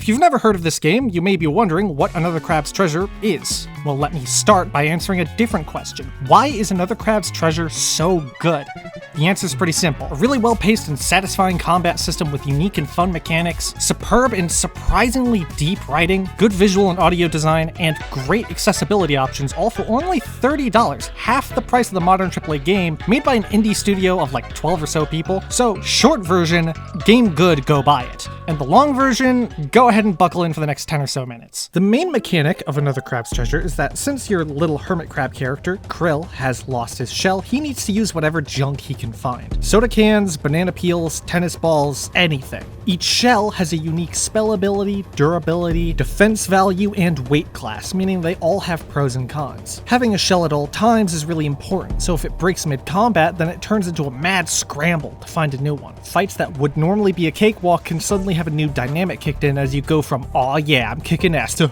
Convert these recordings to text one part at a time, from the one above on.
If you've never heard of this game, you may be wondering what Another Crab's Treasure is. Well, let me start by answering a different question. Why is Another Crab's Treasure so good? The answer is pretty simple. A really well-paced and satisfying combat system with unique and fun mechanics, superb and surprisingly deep writing, good visual and audio design, and great accessibility options, all for only $30, half the price of the modern AAA game, made by an indie studio of like 12 or so people. So, short version, game good, go buy it. And the long version, go ahead and buckle in for the next 10 or so minutes. The main mechanic of Another Crab's Treasure is that since your little hermit crab character, Krill, has lost his shell, he needs to use whatever junk he can find. Soda cans, banana peels, tennis balls, anything. Each shell has a unique spell ability, durability, defense value, and weight class, meaning they all have pros and cons. Having a shell at all times is really important, so if it breaks mid-combat, then it turns into a mad scramble to find a new one. Fights that would normally be a cakewalk can suddenly have a new dynamic kicked in as you go from "aw yeah, I'm kicking ass" to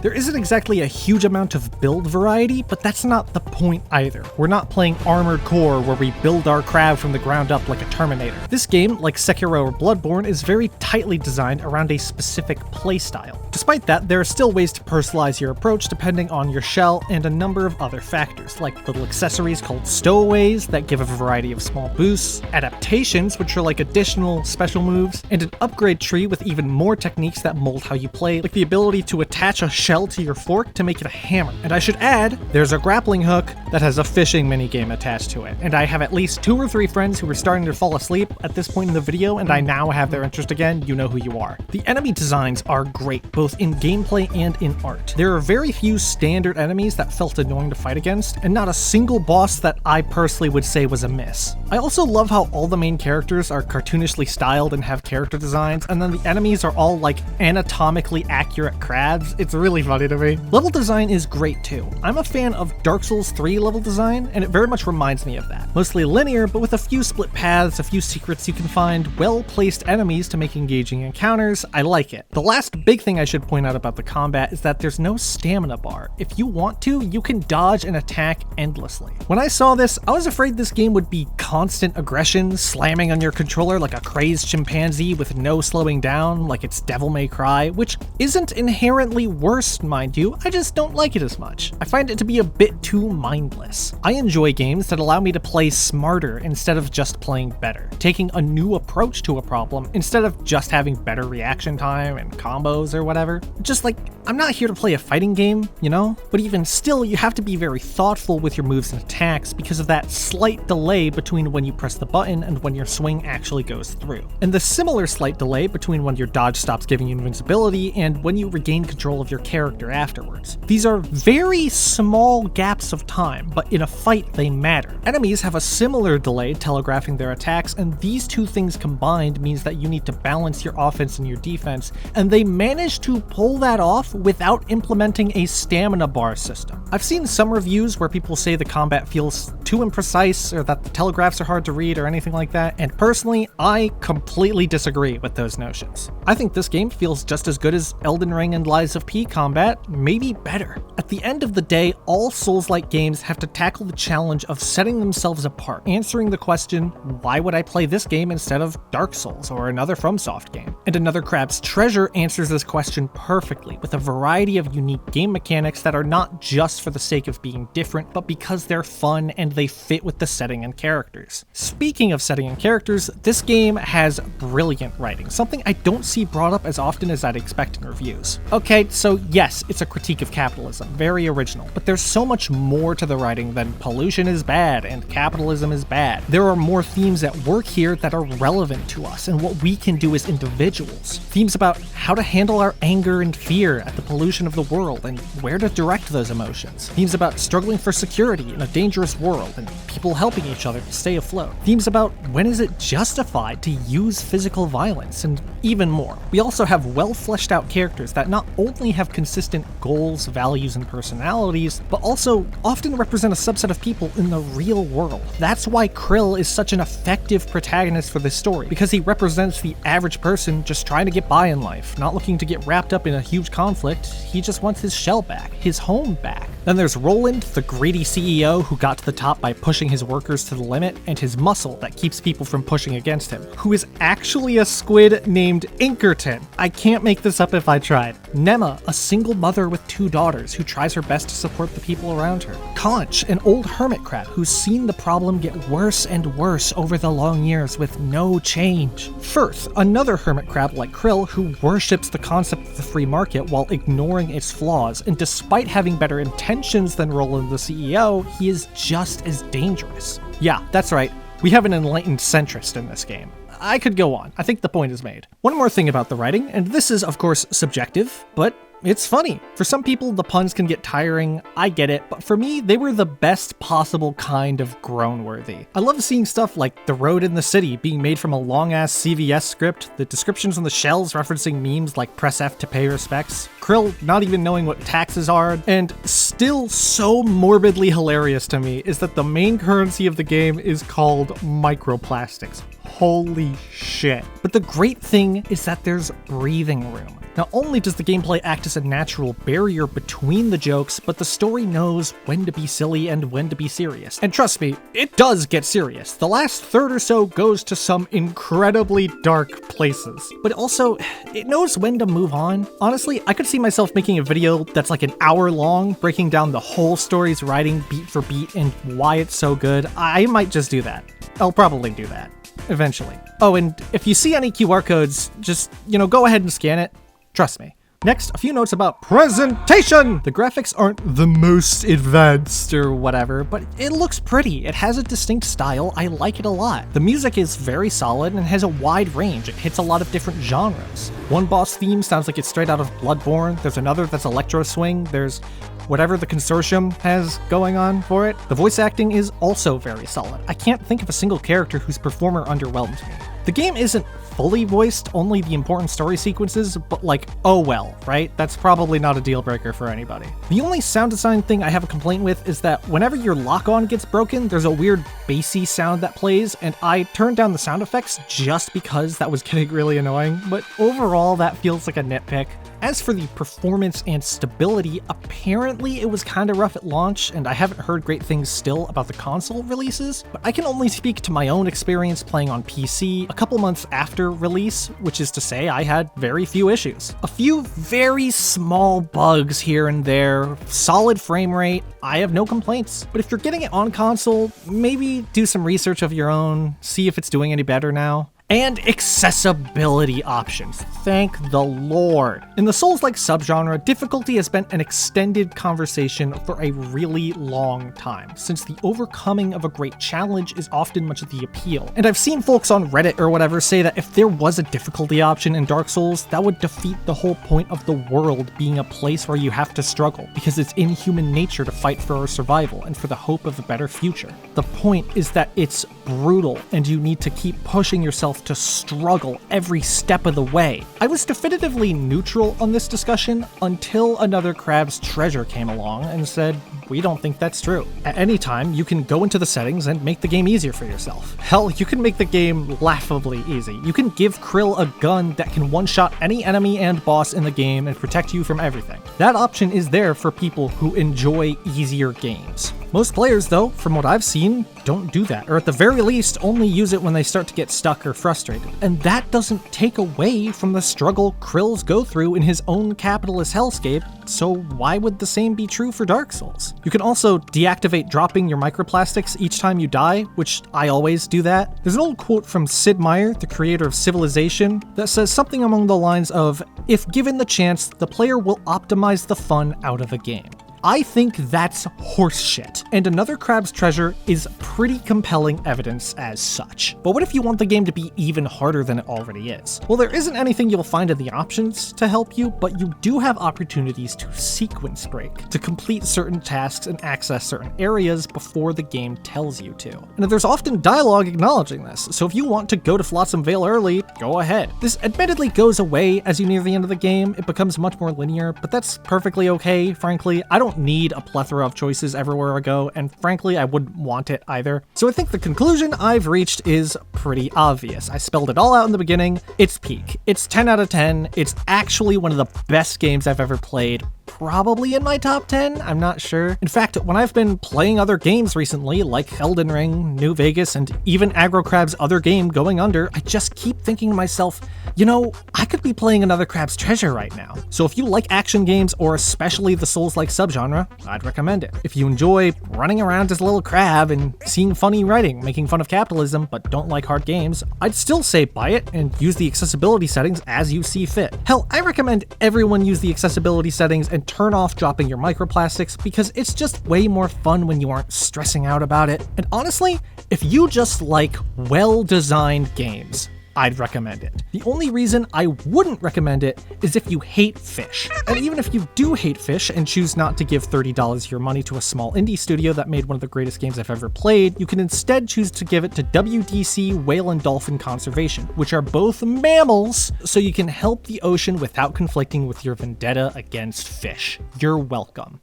There isn't exactly a huge amount of build variety, but that's not the point either. We're not playing Armored Core where we build our crab from the ground up like a Terminator. This game, like Sekiro or Bloodborne, is very tightly designed around a specific playstyle. Despite that, there are still ways to personalize your approach depending on your shell and a number of other factors, like little accessories called stowaways that give a variety of small boosts, adaptations which are like additional special moves, and an upgrade tree with even more techniques that mold how you play, like the ability to attach a shell to your fork to make it a hammer. And I should add, there's a grappling hook that has a fishing minigame attached to it. And I have at least 2 or 3 friends who are starting to fall asleep at this point in the video, and I now have their interest again. You know who you are. The enemy designs are great, both in gameplay and in art. There are very few standard enemies that felt annoying to fight against, and not a single boss that I personally would say was a miss. I also love how all the main characters are cartoonishly styled and have character designs, and then the enemies are all like anatomically accurate crabs. It's really funny to me. Level design is great too. I'm a fan of Dark Souls 3 level design, and it very much reminds me of that. Mostly linear, but with a few split paths, a few secrets you can find, well-placed enemies to make engaging encounters. I like it. The last big thing I should point out about the combat is that there's no stamina bar. If you want to, you can dodge and attack endlessly. When I saw this, I was afraid this game would be constant aggression, slamming on your controller like a crazed chimpanzee with no slowing down, like it's Devil May Cry, which isn't inherently worse, mind you, I just don't like it as much. I find it to be a bit too mindless. I enjoy games that allow me to play smarter instead of just playing better, taking a new approach to a problem instead of just having better reaction time and combos or whatever. Just like, I'm not here to play a fighting game, you know? But even still, you have to be very thoughtful with your moves and attacks because of that slight delay between when you press the button and when your swing actually goes through. And the similar slight delay between when your dodge stops giving you invincibility and when you regain control of your character afterwards. These are very small gaps of time, but in a fight they matter. Enemies have a similar delay telegraphing their attacks, and these two things combined means that you need to balance your offense and your defense, and they manage to pull that off without implementing a stamina bar system. I've seen some reviews where people say the combat feels too imprecise or that the telegraphs are hard to read or anything like that, and personally, I completely disagree with those notions. I think this game feels just as good as Elden Ring and Lies of P combat, maybe better. At the end of the day, all Souls-like games have to tackle the challenge of setting themselves apart, answering the question, why would I play this game instead of Dark Souls or another FromSoft game? And Another Crab's Treasure answers this question perfectly, with a variety of unique game mechanics that are not just for the sake of being different, but because they're fun and they fit with the setting and characters. Speaking of setting and characters, this game has brilliant writing, something I don't see brought up as often as I'd expect in reviews. Okay, so yes, it's a critique of capitalism, very original, but there's so much more to the writing than pollution is bad and capitalism is bad. There are more themes at work here that are relevant to us and what we can do as individuals. Themes about how to handle our anger and fear at the pollution of the world and where to direct those emotions. Themes about struggling for security in a dangerous world and people helping each other to stay afloat. Themes about when is it justified to use physical violence, and even more. We also have well fleshed out characters that not only have consistent goals, values, and personalities, but also often represent a subset of people in the real world. That's why Krill is such an effective protagonist for this story, because he represents the average person just trying to get by in life, not looking to get wrapped up in a huge conflict, he just wants his shell back, his home back. Then there's Roland, the greedy CEO who got to the top by pushing his workers to the limit, and his muscle that keeps people from pushing against him, who is actually a squid named Inkerton. I can't make this up if I tried. Nema, a single mother with 2 daughters who tries her best to support the people around her. Conch, an old hermit crab who's seen the problem get worse and worse over the long years with no change. Firth, another hermit crab like Krill who worships the concept of the free market while ignoring its flaws, and despite having better intentions than Roland the CEO, he is just as dangerous. Yeah, that's right. We have an enlightened centrist in this game. I could go on. I think the point is made. One more thing about the writing, and this is of course subjective, but it's funny. For some people, the puns can get tiring, I get it, but for me, they were the best possible kind of groan-worthy. I love seeing stuff like the road in the city being made from a long-ass CVS script, the descriptions on the shells referencing memes like press F to pay respects, Krill not even knowing what taxes are, and still so morbidly hilarious to me is that the main currency of the game is called microplastics. Holy shit. But the great thing is that there's breathing room. Not only does the gameplay act as a natural barrier between the jokes, but the story knows when to be silly and when to be serious. And trust me, it does get serious. The last third or so goes to some incredibly dark places. But also, it knows when to move on. Honestly, I could see myself making a video that's like an hour long, breaking down the whole story's writing beat for beat and why it's so good. I might just do that. I'll probably do that. Eventually. Oh, and if you see any QR codes, just, go ahead and scan it. Trust me. Next, a few notes about presentation! The graphics aren't the most advanced or whatever, but it looks pretty. It has a distinct style. I like it a lot. The music is very solid and has a wide range. It hits a lot of different genres. One boss theme sounds like it's straight out of Bloodborne. There's another that's electro swing. There's whatever the consortium has going on for it. The voice acting is also very solid. I can't think of a single character whose performer underwhelmed me. The game isn't fully voiced, only the important story sequences, but like, oh well, right? That's probably not a deal breaker for anybody. The only sound design thing I have a complaint with is that whenever your lock-on gets broken, there's a weird bassy sound that plays, and I turned down the sound effects just because that was getting really annoying, but overall that feels like a nitpick. As for the performance and stability, apparently it was kinda rough at launch, and I haven't heard great things still about the console releases, but I can only speak to my own experience playing on PC a couple months after release, which is to say I had very few issues. A few very small bugs here and there, solid frame rate, I have no complaints. But if you're getting it on console, maybe do some research of your own, see if it's doing any better now. And accessibility options. Thank the Lord. In the Souls-like subgenre, difficulty has been an extended conversation for a really long time, since the overcoming of a great challenge is often much of the appeal. And I've seen folks on Reddit or whatever say that if there was a difficulty option in Dark Souls, that would defeat the whole point of the world being a place where you have to struggle, because it's in human nature to fight for our survival and for the hope of a better future. The point is that it's brutal, and you need to keep pushing yourself to struggle every step of the way. I was definitively neutral on this discussion until another Crab's Treasure came along and said, we don't think that's true. At any time, you can go into the settings and make the game easier for yourself. Hell, you can make the game laughably easy. You can give Krill a gun that can one-shot any enemy and boss in the game and protect you from everything. That option is there for people who enjoy easier games. Most players, though, from what I've seen, don't do that, or at the very least, only use it when they start to get stuck or frustrated. And that doesn't take away from the struggle Krill's go through in his own capitalist hellscape, so why would the same be true for Dark Souls? You can also deactivate dropping your microplastics each time you die, which I always do that. There's an old quote from Sid Meier, the creator of Civilization, that says something along the lines of, if given the chance, the player will optimize the fun out of a game. I think that's horseshit, and Another Crab's Treasure is pretty compelling evidence as such. But what if you want the game to be even harder than it already is? Well, there isn't anything you'll find in the options to help you, but you do have opportunities to sequence break, to complete certain tasks and access certain areas before the game tells you to. And there's often dialogue acknowledging this, so if you want to go to Flotsam Vale early, go ahead. This admittedly goes away as you near the end of the game. It becomes much more linear, but that's perfectly okay, frankly. I don't don't need a plethora of choices everywhere I go, and frankly, I wouldn't want it either. So I think the conclusion I've reached is pretty obvious. I spelled it all out in the beginning. It's peak. It's 10 out of 10. It's actually one of the best games I've ever played. Probably in my top 10, I'm not sure. In fact, when I've been playing other games recently, like Elden Ring, New Vegas, and even Aggro Crab's other game, Going Under, I just keep thinking to myself, you know, I could be playing another Crab's Treasure right now. So if you like action games, or especially the Souls-like subgenre, I'd recommend it. If you enjoy running around as a little crab and seeing funny writing, making fun of capitalism, but don't like hard games, I'd still say buy it and use the accessibility settings as you see fit. Hell, I recommend everyone use the accessibility settings and turn off dropping your microplastics, because it's just way more fun when you aren't stressing out about it. And honestly, if you just like well-designed games, I'd recommend it. The only reason I wouldn't recommend it is if you hate fish. And even if you do hate fish and choose not to give $30 of your money to a small indie studio that made one of the greatest games I've ever played, you can instead choose to give it to WDC Whale and Dolphin Conservation, which are both mammals, so you can help the ocean without conflicting with your vendetta against fish. You're welcome.